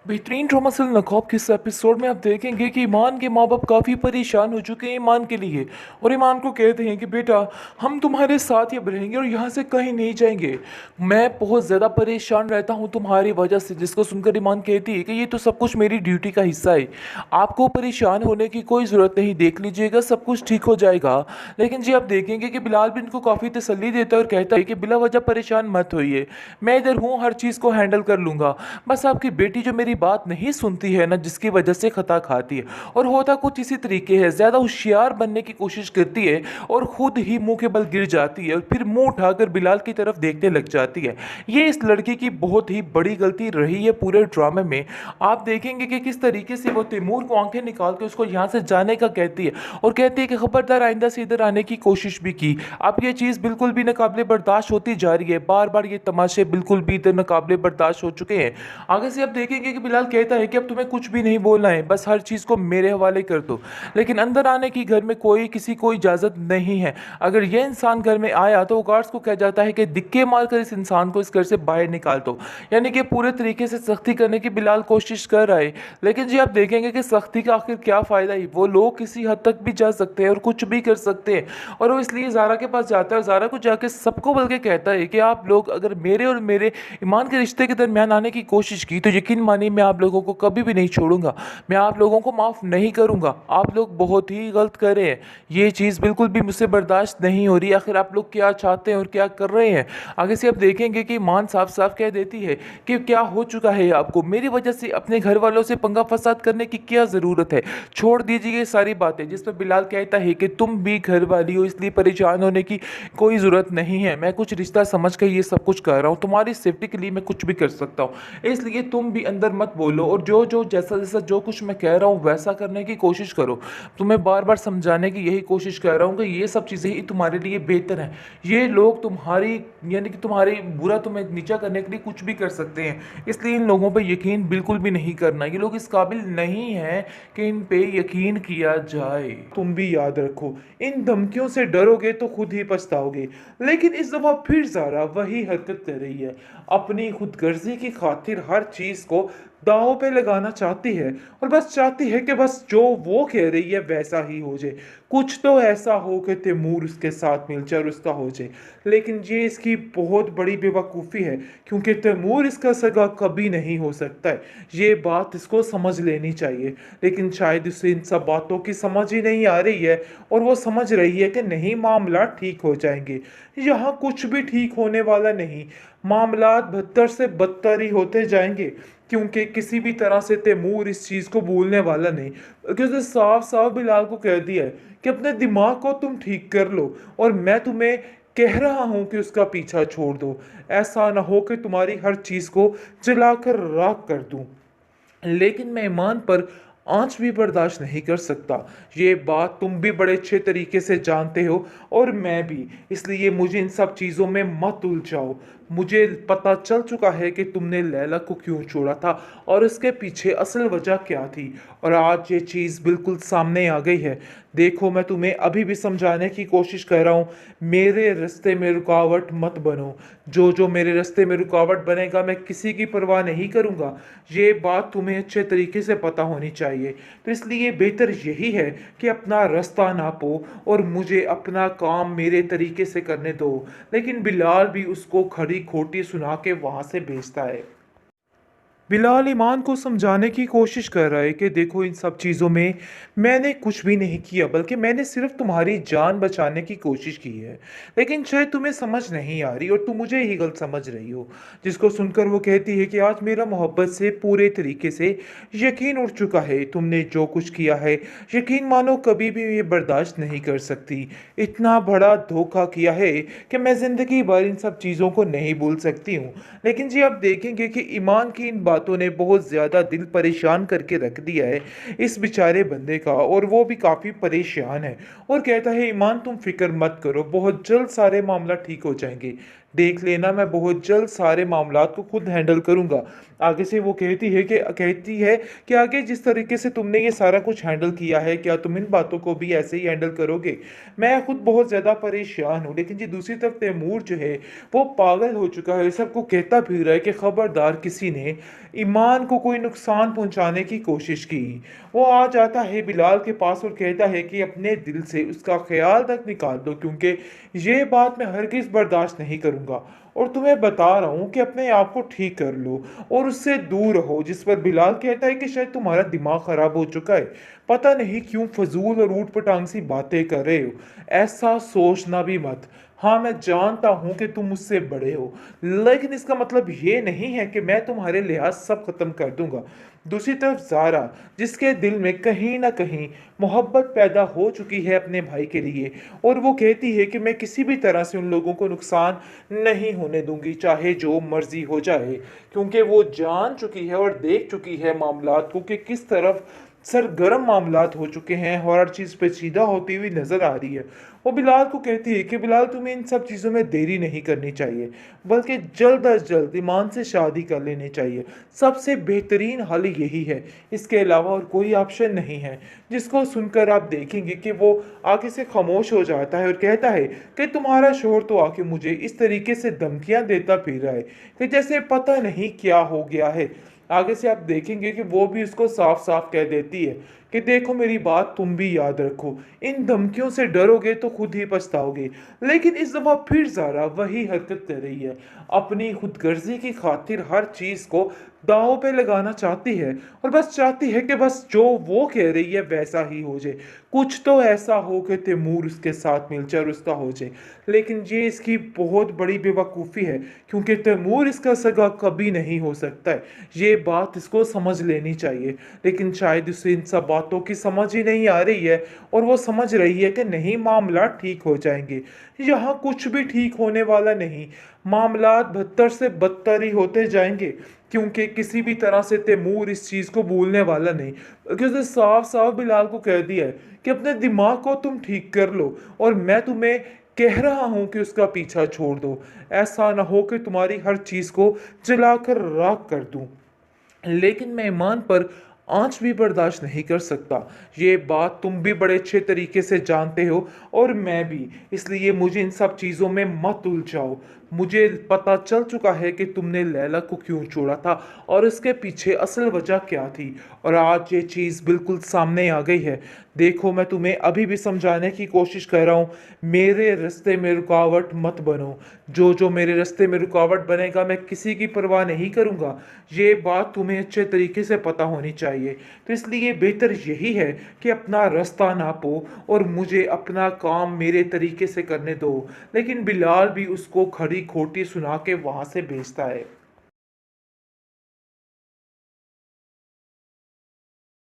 बेहतरीन drama serial नकाब के इस एपिसोड में आप देखेंगे कि ईमान के माँ बाप काफ़ी परेशान हो चुके हैं ईमान के लिए। और ईमान को कहते हैं कि बेटा, हम तुम्हारे साथ ही अब रहेंगे और यहाँ से कहीं नहीं जाएंगे। मैं बहुत ज़्यादा परेशान रहता हूँ तुम्हारी वजह से। जिसको सुनकर ईमान कहती है कि ये तो सब कुछ मेरी ड्यूटी का हिस्सा है, आपको परेशान होने की कोई ज़रूरत नहीं, देख लीजिएगा सब कुछ ठीक हो जाएगा। लेकिन जी आप देखेंगे कि बिलाल भी इनको काफ़ी तसल्ली देता है और कहता है कि बिला वजह परेशान मत होइए, मैं इधर हूँ, हर चीज़ को हैंडल कर लूँगा। बस आपकी बेटी जो मेरी बात नहीं सुनती है ना, जिसकी वजह से खता खाती है। और होता कुछ इसी तरीके है, ज़्यादा होशियार बनने की कोशिश करती है और खुद ही मुंह के बल गिर जाती है और फिर मुंह उठाकर बिलाल की तरफ देखने लग जाती है। ये इस लड़की की बहुत ही बड़ी गलती रही है पूरे ड्रामे में। आप देखेंगे कि किस तरीके से वो तैमूर को आंखें निकाल के उसको यहाँ से जाने का कहती है और कहती है कि खबरदार आइंदा से इधर आने की कोशिश भी की। अब ये चीज़ बिल्कुल भी नाकाबिले बर्दाश्त होती जा रही है, बार बार ये तमाशे बिल्कुल भी इधर नाकाबिले बर्दाश्त हो चुके हैं। आगे से आप देखेंगे कि बिलाल कहता है कि अब तुम्हें कुछ भी नहीं बोलना है, बस हर चीज़ को मेरे हवाले कर दो। लेकिन अंदर आने की घर में कोई किसी को इजाज़त नहीं है। अगर यह इंसान घर में आया तो वो गार्ड्स को कह जाता है कि दिक्के मार कर इस इंसान को इस घर से बाहर निकाल दो। यानी कि पूरे तरीके से सख्ती करने की बिलाल कोशिश कर रहा है। लेकिन जी आप देखेंगे कि सख्ती का आखिर क्या फ़ायदा है, वो लोग किसी हद तक भी जा सकते हैं और कुछ भी कर सकते हैं। और वो इसलिए ज़ारा के पास जाता है और ज़ारा को जाके सबको बल्कि कहता है कि आप लोग अगर मेरे और मेरे ईमान के रिश्ते के दरमियान आने की कोशिश की तो यकीन मानिए मैं आप लोगों को कभी भी नहीं छोड़ूंगा, मैं आप लोगों को माफ़ नहीं करूंगा। आप लोग बहुत ही गलत कर रहे हैं, ये चीज़ बिल्कुल भी मुझसे बर्दाश्त नहीं हो रही। आखिर आप लोग क्या चाहते हैं और क्या कर रहे हैं। आगे से आप देखेंगे कि ईमान साफ साफ कह देती है कि क्या हो चुका है आपको, मेरी वजह से अपने घर वालों से पंगा फसाद करने की क्या ज़रूरत है, छोड़ दीजिए ये सारी बातें। जिस पर बिलाल कहता है कि तुम भी घर वाली हो इसलिए परेशान होने की कोई ज़रूरत नहीं है, मैं कुछ रिश्ता समझ कर ये सब कुछ कर रहा हूँ, तुम्हारी सेफ्टी के लिए मैं कुछ भी कर सकता हूँ, इसलिए तुम भी अंदर मत बोलो और जो जो जैसा जैसा जो कुछ मैं कह रहा हूँ वैसा करने की कोशिश करो। तुम्हें बार बार समझाने की यही कोशिश कर रहा हूँ कि ये सब चीज़ें ही तुम्हारे लिए बेहतर हैं। ये लोग तुम्हारी यानी कि तुम्हारी बुरा तुम्हें नीचा करने के लिए कुछ भी कर सकते हैं, इसलिए इन लोगों पर यकीन बिल्कुल भी नहीं करना। ये लोग इस काबिल नहीं हैं कि इन पे यकीन किया जाए। तुम भी याद रखो, इन धमकियों से डरोगे तो खुद ही पछताओगे। लेकिन इस दफ़ा फिर ज़ारा वही हरकत कर रही है, अपनी खुदगर्जी की खातिर हर चीज़ को दांव पे लगाना चाहती है और बस चाहती है कि बस जो वो कह रही है वैसा ही हो जाए, कुछ तो ऐसा हो कि तैमूर उसके साथ मिल जाए और उसका हो जाए। लेकिन ये इसकी बहुत बड़ी बेवकूफ़ी है क्योंकि तैमूर इसका सगा कभी नहीं हो सकता है, ये बात इसको समझ लेनी चाहिए। लेकिन शायद उसे इन सब बातों की समझ ही नहीं आ रही है और वो समझ रही है कि नहीं, मामला ठीक हो जाएंगे। यहाँ कुछ भी ठीक होने वाला नहीं, मामलात बदतर से बदतर ही होते जाएंगे क्योंकि किसी भी तरह से तैमूर इस चीज़ को भूलने वाला नहीं। क्योंकि उसने साफ साफ बिलाल को कह दिया है कि अपने दिमाग को तुम ठीक कर लो और मैं तुम्हें कह रहा हूं कि उसका पीछा छोड़ दो। ऐसा ना हो कि तुम्हारी हर चीज़ को जलाकर राख कर दूं। लेकिन मैं ईमान पर आंच भी बर्दाश्त नहीं कर सकता, ये बात तुम भी बड़े अच्छे तरीके से जानते हो और मैं भी। इसलिए मुझे इन सब चीज़ों में मत उलझाओ। मुझे पता चल चुका है कि तुमने लैला को क्यों छोड़ा था और इसके पीछे असल वजह क्या थी, और आज ये चीज़ बिल्कुल सामने आ गई है। देखो, मैं तुम्हें अभी भी समझाने की कोशिश कर रहा हूँ, मेरे रास्ते में रुकावट मत बनो। जो जो मेरे रास्ते में रुकावट बनेगा मैं किसी की परवाह नहीं करूँगा, ये बात तुम्हें अच्छे तरीके से पता होनी चाहिए। तो इसलिए बेहतर यही है कि अपना रास्ता नापो और मुझे अपना काम मेरे तरीके से करने दो। लेकिन बिलाल भी उसको खड़ी खोटी सुना के वहाँ से भेजता है। बिलाल ईमान को समझाने की कोशिश कर रहा है कि देखो, इन सब चीज़ों में मैंने कुछ भी नहीं किया, बल्कि मैंने सिर्फ तुम्हारी जान बचाने की कोशिश की है। लेकिन शायद तुम्हें समझ नहीं आ रही और तुम मुझे ही गलत समझ रही हो। जिसको सुनकर वो कहती है कि आज मेरा मोहब्बत से पूरे तरीके से यकीन उठ चुका है, तुमने जो कुछ किया है यकीन मानो कभी भी ये बर्दाश्त नहीं कर सकती। इतना बड़ा धोखा किया है कि मैं ज़िंदगी भर इन सब चीज़ों को नहीं भूल सकती हूँ। लेकिन जी आप देखेंगे कि ईमान की इन बातों ने बहुत ज़्यादा दिल परेशान करके रख दिया है इस बेचारे बंदे का, और वो भी काफ़ी परेशान है और कहता है ईमान तुम फिक्र मत करो, बहुत जल्द सारे मामला ठीक हो जाएंगे। देख लेना, मैं बहुत जल्द सारे मामलात को खुद हैंडल करूँगा। आगे से वो कहती है कि आगे जिस तरीके से तुमने ये सारा कुछ हैंडल किया है, क्या तुम इन बातों को भी ऐसे ही हैंडल करोगे? मैं खुद बहुत ज़्यादा परेशान हूँ। लेकिन जी दूसरी तरफ तैमूर जो है वो पागल हो चुका है, सबको कहता फिर रहा है कि खबरदार किसी ने ईमान को कोई नुकसान पहुंचाने की कोशिश की। वो आ जाता है बिलाल के पास और कहता है कि अपने दिल से उसका ख्याल तक निकाल दो, क्योंकि ये बात मैं हरगिज़ बर्दाश्त नहीं करूँगा। और तुम्हें बता रहा हूँ कि अपने आप को ठीक कर लो और उससे दूर रहो। जिस पर बिलाल कहता है कि शायद तुम्हारा दिमाग खराब हो चुका है, पता नहीं क्यों फजूल और ऊट पटांग सी बातें कर रहे हो। ऐसा सोचना भी मत। हाँ, मैं जानता हूँ कि तुम मुझसे बड़े हो, लेकिन इसका मतलब ये नहीं है कि मैं तुम्हारे लिहाज सब खत्म कर दूंगा। दूसरी तरफ ज़ारा, जिसके दिल में कहीं ना कहीं मोहब्बत पैदा हो चुकी है अपने भाई के लिए, और वो कहती है कि मैं किसी भी तरह से उन लोगों को नुकसान नहीं होने दूंगी, चाहे जो मर्जी हो जाए, क्योंकि वो जान चुकी है और देख चुकी है मामलात को कि किस तरफ सरगर्म मामलात हो चुके हैं और हर चीज़ पेचीदा होती हुई नज़र आ रही है। वो बिलाल को कहती है कि बिलाल, तुम्हें इन सब चीज़ों में देरी नहीं करनी चाहिए, बल्कि जल्द अज जल्द ईमान से शादी कर लेनी चाहिए। सबसे बेहतरीन हल यही है, इसके अलावा और कोई ऑप्शन नहीं है। जिसको सुनकर आप देखेंगे कि वो आगे से खामोश हो जाता है और कहता है कि तुम्हारा शोहर तो आके मुझे इस तरीके से धमकियां देता फिर रहा है कि जैसे पता नहीं क्या हो गया है। आगे से आप देखेंगे कि वो भी उसको साफ साफ कह देती है कि देखो, मेरी बात तुम भी याद रखो, इन धमकियों से डरोगे तो खुद ही पछताओगे। लेकिन इस दफा फिर ज़ारा वही हरकत कर रही है, अपनी खुदगर्जी की खातिर हर चीज़ को दांव पे लगाना चाहती है और बस चाहती है कि बस जो वो कह रही है वैसा ही हो जाए। कुछ तो ऐसा हो कि तैमूर उसके साथ मिलकर उसका हो जाए। लेकिन ये इसकी बहुत बड़ी बेवकूफ़ी है, क्योंकि तैमूर इसका सगा कभी नहीं हो सकता है। ये बात इसको समझ लेनी चाहिए, लेकिन शायद उसे इन सब बातों की समझ ही नहीं आ रही है और वो समझ रही है कि नहीं, मामला ठीक हो जाएंगे। यहाँ कुछ भी ठीक होने वाला नहीं, मामलात बदतर से बदतर ही होते जाएंगे, क्योंकि किसी भी तरह से तैमूर इस चीज़ को भूलने वाला नहीं। क्योंकि उसने साफ साफ बिलाल को कह दिया है कि अपने दिमाग को तुम ठीक कर लो और मैं तुम्हें कह रहा हूं कि उसका पीछा छोड़ दो। ऐसा ना हो कि तुम्हारी हर चीज़ को जलाकर राख कर दूं। लेकिन मैं ईमान पर आँच भी बर्दाश्त नहीं कर सकता। ये बात तुम भी बड़े अच्छे तरीके से जानते हो और मैं भी। इसलिए मुझे इन सब चीज़ों में मत उलझाओ। मुझे पता चल चुका है कि तुमने लैला को क्यों छोड़ा था और इसके पीछे असल वजह क्या थी, और आज ये चीज़ बिल्कुल सामने आ गई है। देखो, मैं तुम्हें अभी भी समझाने की कोशिश कर रहा हूँ, मेरे रास्ते में रुकावट मत बनो। जो जो मेरे रास्ते में रुकावट बनेगा मैं किसी की परवाह नहीं करूँगा। ये बात तुम्हें अच्छे तरीके से पता होनी चाहिए। तो इसलिए बेहतर यही है कि अपना रास्ता नापो और मुझे अपना काम मेरे तरीके से करने दो। लेकिन बिलाल भी उसको खड़ी खोटी सुना के वहाँ से भेजता है।